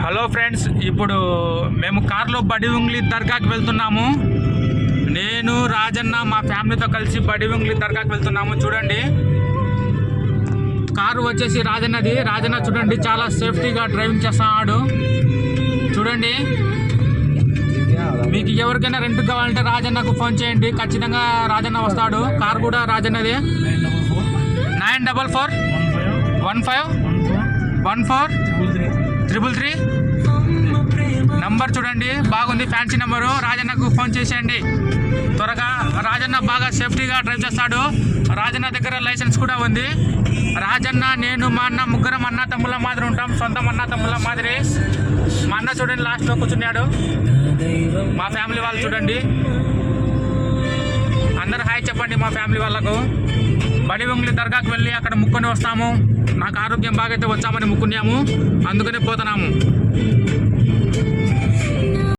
Hello friends, ఇప్పుడు మేము కార్లో బడి ఉంగ్లీ దర్గాకి వెళ్తున్నాము. నేను రాజన్న మా ఫ్యామిలీతో కలిసి బడి ఉంగ్లీ దర్గాకి వెళ్తున్నాము. చూడండి, కారు వచ్చేసి రాజన్నది. రాజన్న చూడండి చాలా సేఫ్టీగా డ్రైవింగ్ చేస్తున్నాడు. చూడండి, మీకు ఎవరికైనా రెంట్ కావాలంటే రాజన్నకు ఫోన్ చేయండి, ఖచ్చితంగా రాజన్న వస్తాడు. కారు కూడా రాజన్నది. 9441514333 నంబర్ చూడండి, బాగుంది, ఫ్యాన్సీ నెంబరు. రాజన్నకు ఫోన్ చేసేయండి త్వరగా. రాజన్న బాగా సేఫ్టీగా డ్రైవ్ చేస్తాడు. రాజన్న దగ్గర లైసెన్స్ కూడా ఉంది. రాజన్న, నేను, మా అన్న ముగ్గురం అన్న తమ్ముళ్ళ మాదిరి ఉంటాం, సొంతం అన్న తమ్ముళ్ళ మాదిరి. మా అన్న చూడండి లాస్ట్లో కూర్చున్నాడు. మా ఫ్యామిలీ వాళ్ళు చూడండి, అందరూ హాయ్ చెప్పండి మా ఫ్యామిలీ వాళ్ళకు. బడి ఉంగ్లీ దర్గాకు వెళ్ళి అక్కడ ముక్కుని వస్తాము. నాకు ఆరోగ్యం బాగైతే వచ్చామని ముక్కున్నాము, అందుకనే పోతున్నాము.